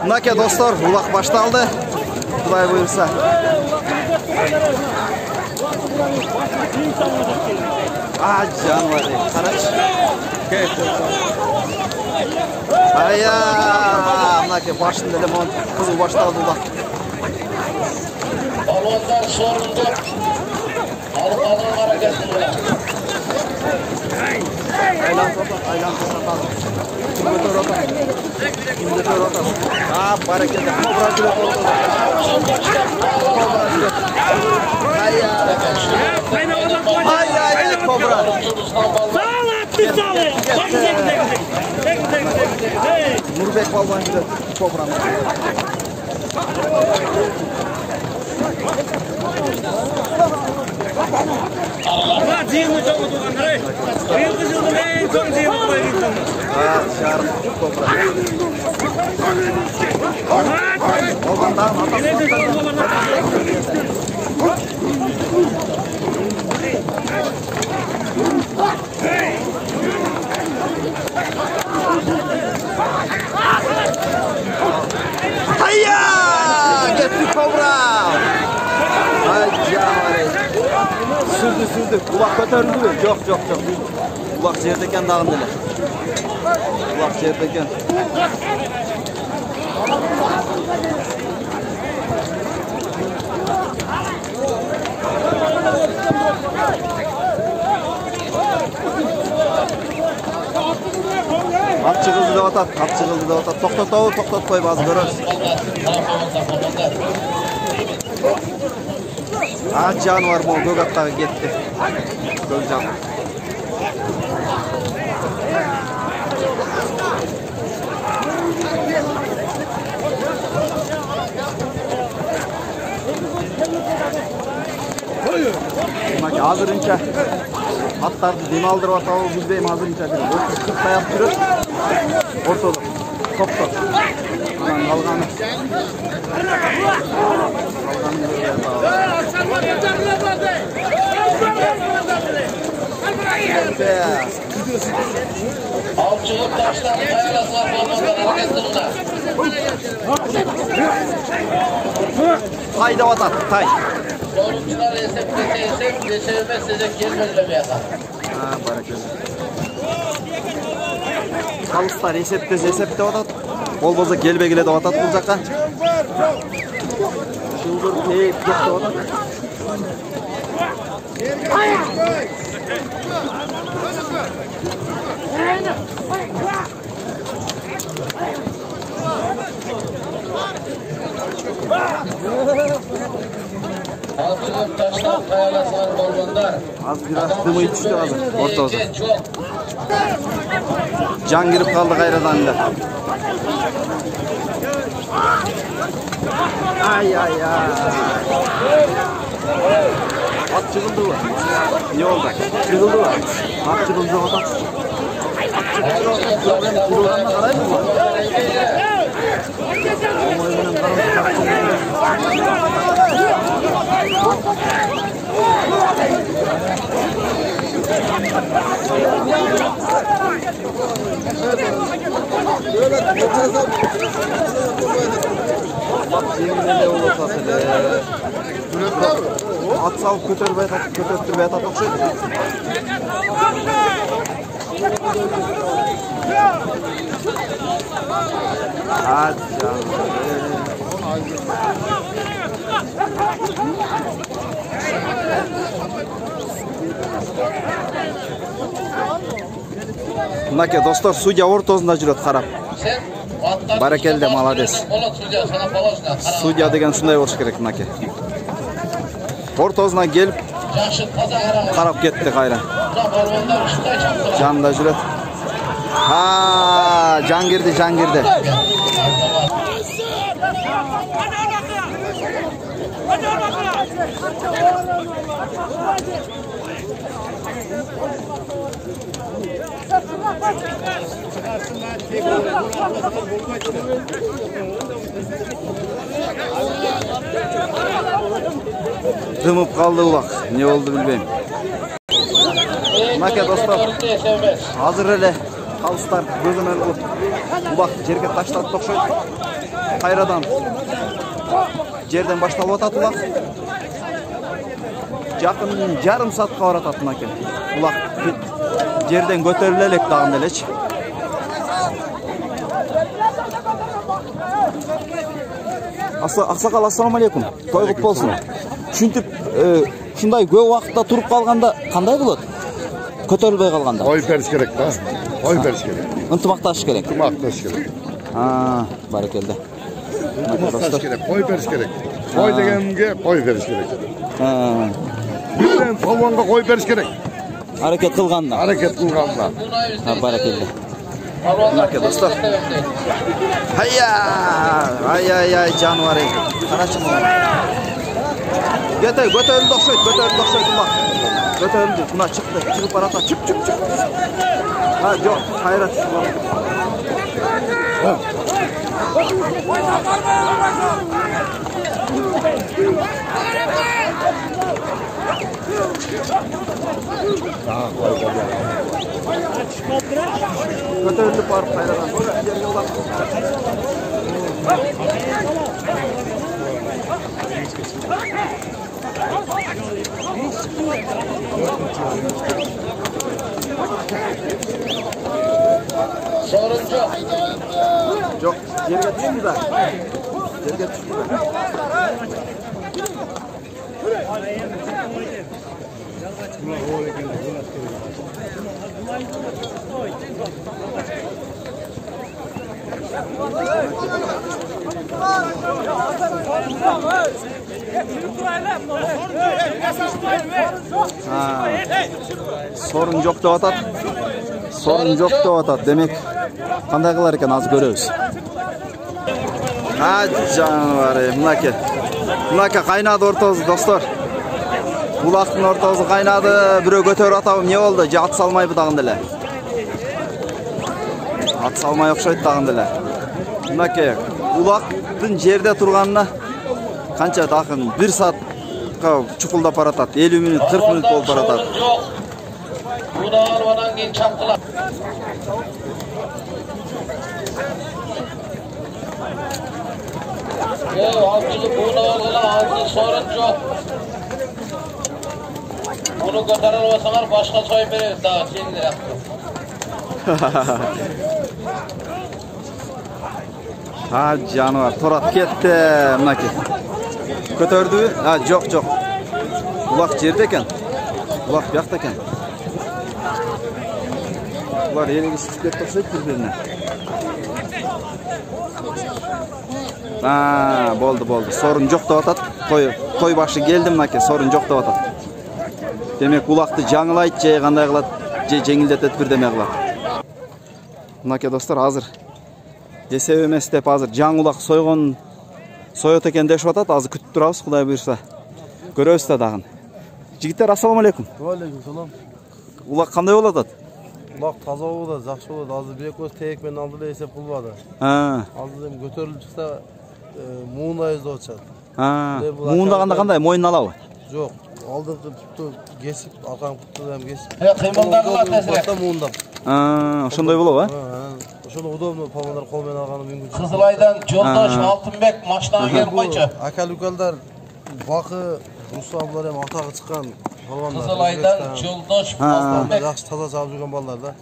Mınake dostlar, ulaq baştaldı. Kuday buyursa. Can var. Karaç. Aya, mınake başında limon kızıl baştaldı ulaq. Balonlar soruldu. Balonlar hareketli. Aylan sotak. Şimdi rota. Barakete. Kobra güle oldu. Ay, kobra. Nurbek balban güle kobra. Allah diyeyim hocam o dokanları. Bir kızıldım en son diyeyim o bayıldım. Şarap kobra. Oğlandan hayya! Gitti kobra! Ay canım. Sürdü. Ulaq kötörüldü mü? Yok. Ulaq yerdeken dağındılar. Ulaq yerdeken. At çıkıldı da atat. Toktat koy bazı görürüz. Can var mı? Gögattağı gitti. Gölcan. Demek hazırınca atlardı dem aldırıp atağı bilbeyim hazırınca bir 30-40 dayak sürüp ortada top. Anan kalganı. Avcılık taşlar kayalaslar balonlar hareketli. Hayda atat. Tay. Yorumcular esep desek gel belirlemeye kalır. Barakalla. Kalıslar esepte atat. Ol bolsa gelbegile de atat bu жаққа. Şıldır teyip gitti atat. Avcılık taşlar kayalaslar balonlar. Az biraz dımı içti hazır. Ortada. Can girip kaldı gayradan da. Ay. At çıkıldı mı? Ne oldu? Çıkıldı mı? At çıkıldı o da. Çıkıldı kadar mı var? At salıp kötörtürmeye atat okşaydı. Hadi canım. Mınake dostlar судья ортосунда жүрөт карап. Баракелде молодец. Судья деген ушундай болуш керек мынакей. Ортосуна келип карап кетти кайра. Жанында жүрөт. Жан кирди. Dımıp kaldı ulaq. Ne oldu bilmeyim. Mınake dostlar. Hazır ele. Kalıslar gözümen ulaq jerге таштатып окшойт. Kayradan жерден башталып атат улак. Жақын жарым саатқа барататын екен. Улак жерден көтеріле элек дагы элечи. Ақсақал, ассаламу алейкум. Той құт болсын. Түшүнтүп, ушундай көп убакытта туруп калганда кандай болот? Көтөрүлбөй калганда. Ой бериш керек да. Ой бериш керек. Ынтымакташ керек. Ынтымакташ керек. Баракелде. Ынтымакташ керек. Ой бериш керек. Ой дегенге ой бериш керек. Birden polvonga koy beriş gerek. Hareket kılganda. Hareket kılganda. Barakelle. Nake dostlar. Hayya! Ay canvar ey. Qaraçım. Götürüldü okşayt, ulan. Götürüldü. Buna çıktı. Çıkıp barata. Çık. Ha, yok. Hayrat. Götürüldü barıp hayradan. Yerine ulan. Soruncu. Yok, yerine düştü mü da? Yerine düştü mü? Sorun yok da atat. Sorun yok da atat. Demek qanday kılar eken az görüyoruz. Ha canvar ey, mınake kaynadı ortağız dostlar. Bulaqtın ortağızı kaynadı, biri götör atabım ne oldu? At salmay bu dağın dile. At salmay okşaydı dağın dile. Mınake bulaqtın jerde turganına kança takın 1 saatqa çukuldap baratat. 50 minut, 40 minut bolup baratat. Bunu almadan keyin çaptılar. Avcılık bunu aldılar, aldı sorun yok. Bunu götürür olsalar başka soy veririz daha şeyler yaptım. Ha canvar, torat ketdi, mınake. Kötördü? Ha, yok. Ulaq jerde eken. Ulaq buyakta eken. Ular elegi çıkıp ketip okşayt bir-birine. Boldu. Sorun yok da atat. Toy başı geldi mınake, sorun yok da atat. Demek ulaqты жаңылайт, же кандай кылат, же жеңилдетет бир деме кылат. Мынакей достор, азыр эсеп эмес деп азыр жаң улак соет экен дешип атат. Азыр күтүп турабыз, Кудай буйрса. Көрөбүз да дагы. Жигиттер, ассаламу алейкум. Алейкум салам. Улак кандай болот атат? Улак таза болот, жакшы болот. Азыр бир көз тек менен алды эле эсеп кылбады. Азыр эми көтөрүлүп чыкса муундай издеп атышат. Муундаганда кандай, мойнун алабы? Жок, алдыңкы путту кесип, аркаңкы путту эми кесип. Кыймылдарды атасырак. Муундап. Ошондой болобу, Ошону удобно палвандар кол менен алганы мүмкүн. Кызылайдан Жолдош Алтынбек машинага келип койчу. Акал-укалдар Бакы, Руслан булар эми атагы чыккан палвандар. Кызылайдан Жолдош Алтынбек Жакшы таза чабып жүргөн балдар да.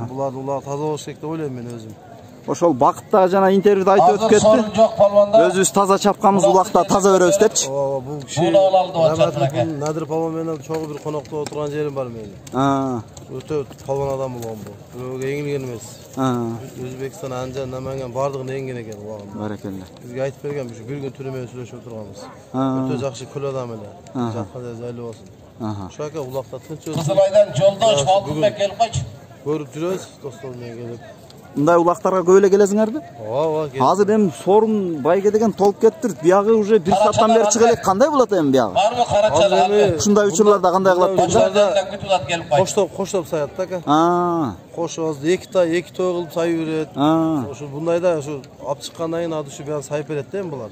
Булар таза болуш керек деп ойлойм мен өзүм. Ошол Бакытта жана интервьюда айтып өтүп кетти. Sorun yok palvanda. Өзүбүз таза чапканбыз, улакта таза беребиз депчи. Бул киши Bunu aldı WhatsApp'taki. Надир палван менен чогуу бир конокто отурган жерим бар менин. Өтө палван адам болгон бул. Бирөөгө эңилген эмес. Өзбекстан, Анжан, Наманган бардыгына эңген экен убагында. Баракелде. Бизге айтып берген, ушу бир күн түрү менен сүйлөшүп отурганбыз. Өтө жакшы күл адам эле. Жаткан жери жайлуу болсун. Ошо ака улакта тынч өзү. Кызылайдан Жолдош Алтынбек келип койчу. Көрүп жүрөбүз достор менен келип. Мындай улактарга көп эле келесиңерби? Ооба. Азыр эми сорун байге деген толуп кеттир. Биягы уже 1 сааттан бери чыга элек, кандай болот эми биягы? Барбы карача? Ушундай учурларда кандай кылат дейчи? Учурларда күтүлат келип койчу. Коштоп саят да ака. Кошоз 2 той кылып сай берет. Ошо бундайда ошо алып чыккандан кийин аты ушу биягы сайып берет да эми булар.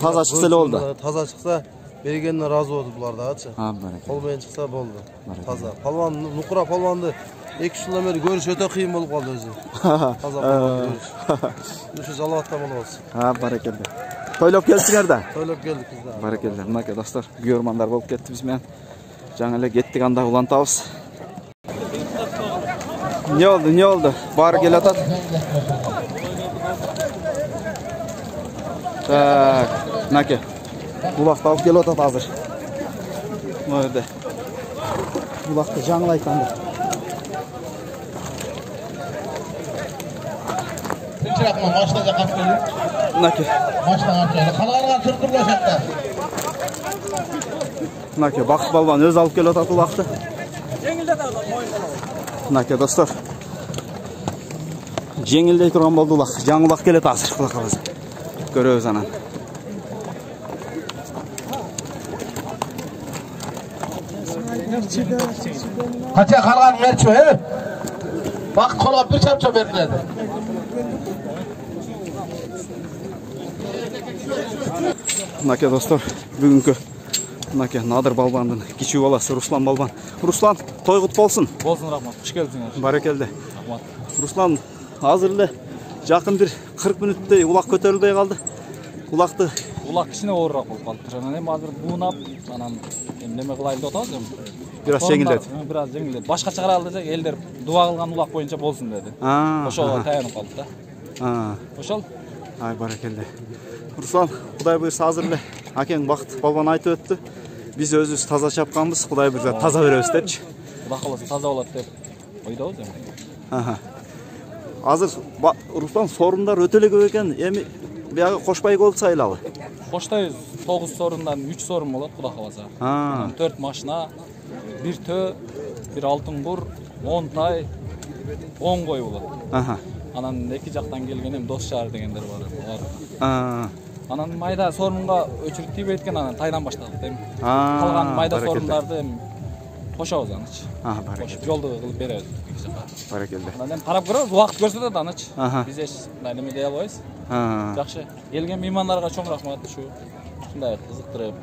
Таза чыкса эле болду. Таза чыкса бергенине ыраазы болду булар дагычы. Баракелде. Кол менен чыкса болду. Таза. Палван, нукура палванды 2 жылдан beri görüş öte kıyım bolup kaldı özü. Taza görüş. Şu Salavat'tan bolup olsun. Ha, barakallah. Toylap kelsingер da? Toylap geldik biz de. Barakallah. Mınaka dostlar, görmanlar bolup ketdi biz men. Жаңа эле кеттик анда улантабыз. Ne oldu? Bari gel atat. Tak, nake. Bulaqta alып келіп атат азыр. Мынада. Bulaqta жаңылайт анда. Tinchrakman, mashina jaqab keldik. Nake. Mashina olib keldi. Qalag'an turtirlashadi. Nake, Baqit balban o'zi alып келіп атат bulaqta. Nake dostlar. Жеңілдей тұрған болды улақ. Жаңы улақ келеді азыр құлақабыз. Көрөбүз анан. Qancha qalgan merchi, Vaqt qolib bir chamcha beriladi. Nake dostlar, бүгүнкү Nake Nadir балбандын кичүү баласы Руслан балбан. Руслан, той кут болсун. Болсын, рахмат. Куш келдиңер. Баракелде. Рахмат. Руслан азыр эле жакын бир 40 мүнөттөй улак көтөрүлбөй калды. Улакты Улак кичине оорураак болуп калды. Анан эми азыр буунап, анан неме кылайын деп атабыз эми. бираз жеңилдеди. Бираз жеңилдеди. Башка чыгара алды десек, элдер дуа кылган улак боюнча болсун деди. Ошого таянып калды да. Ошол. Ай, баракелде. Руслан, Кудай буйрса азыр эле акең Бакыт балбан айтып өттү. Биз өзүбүз таза чапканбыз, Кудай буйрса таза беребиз депчи. Кудай кааласа таза болот деп ойдобуз эми. Азыр Руслан сорундар өтө эле көп экен. Эми биягы кошпай болуп сайлабы? Коштойбуз. 9 сорундан 3 сорун болот, Кудай кааласа. 4 машина, 1 төө, 1 алтын кур, 10 тай, 10 кой болот. Анан эки жактан келген эми дос шаар дегендер бар. Анан майда сорунга өчүрүп тийбейт экен, анан тайдан баштадык эми. Калган майда сорунларды эми кошобуз анычы. Кошуп жолду кылып беребиз эки жакка. Баракелде. Анан эми карап көрөбүз, убакыт көрсөтөт анычы. Биз эч неме дей албайбыз. Жакшы. Келген меймандарга чоң рахмат ушу. Ушундай кызыктырып,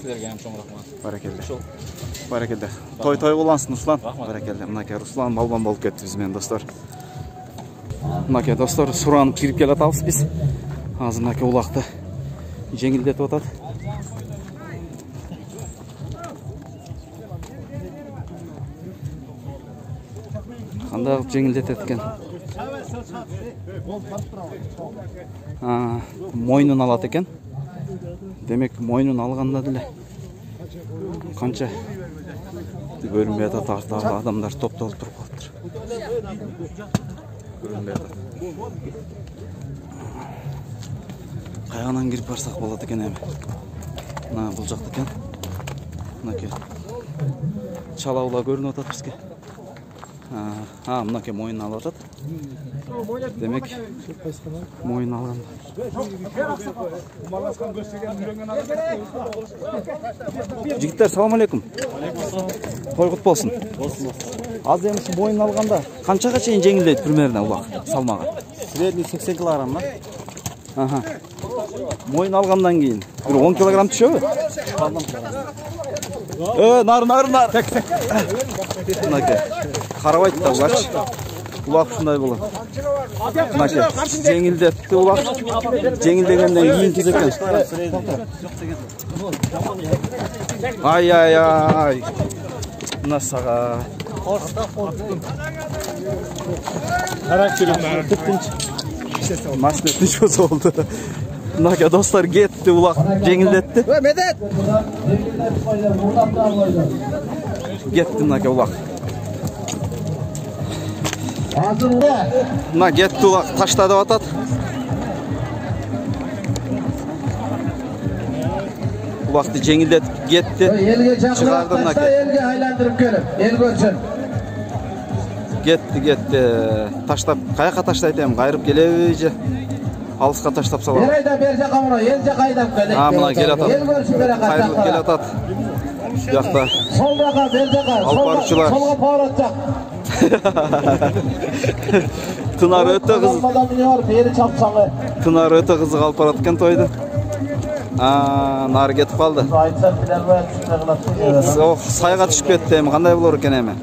силерге ham чоң рахмат. Баракелде. Баракелде. Той улансын Руслан. Баракелде. Мынаке Руслан балбан болуп кетти биз менен достор. Мынаке достор, суранып кирип келатабыз биз. Азыр мынаке улакты жеңилдетип атат. Кандай кылып жеңилдетет экен? Мойнун алат экен. Демек мойнун алганда деле канча көрүнбөй атат, артагы адамдар топтолуп туруп калыптыр. Көрүнбөй атат. Кайганан кирип барсак болот экен эми. Мына бул жакта экен. Мынаке чала ула көрүнүп атат бизге. Мынаке мойнун алып атат. Демек мойнун алган. Жигиттер, салам алейкум. Той кут болсун. Аз эми ушу мойнун алганда канчага чейин жеңилдейт примерно улак салмагы? Средний 80 килограмм да? Мойын алғандан кейін бір 10 килограмм түшөбү? Нар. Мынаке. Карабайт да улакчы. Улак ушундай болот. Мынаке. Жеңилдетти улак. Жеңилдегенден кийин түз экен. Ай. Мына сага. Машина түшө болду. Mınaке dostlar gitti ulak жеңилдетти. Medet. Gitti mınaке ulak. Mına gitti ulak taşladı atat. Ulaktı жеңилдетip gitti. Çıkardı mınaке. Elge aylandırıp görüp, el görsün. Gitti. Taşlap, kayaka taşlayt hem, kayırıp gelebici. Alısqa taşlap salam. Nereyden berce kamına, elce kaydap geldik. Mına gel atat. El görsün bere kaçak. Kayırıp gel atat. Yakta. Sol raka, berce kay. Alparçılar. Solga pavar atacak. Tınar öte kız. Beri çapsalı. Tınar öte kızı kalpar atken toydu. Nar ketip kaldı. Aytsan bilen böyle sayga düşüp ketdi. Qanday bolor eken emi?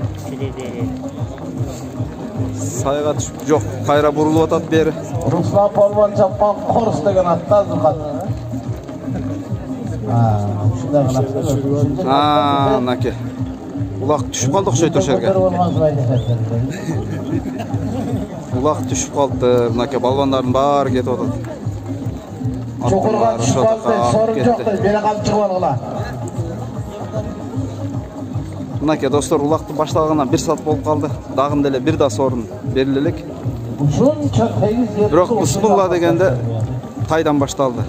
Сайга түшүп жок, кайра бурулуп атат бери. Ruslan polvon chappan Qors degan atda azqat. Shunday qilib. Nake. Ulaq түшүп калды окшойт ошо жерге. Улақ түшүп калды. Мынаке балбандардын баары кетип атат. Чокурга түшүп калды. Сорун жок да, бери калып чыгып алгыла. Мынаке достор, улақты башталгандан 1 саат болуп калды. Дагы деле бир да сорун берилелек. Бирок бисмилла дегенде тайдан башталды.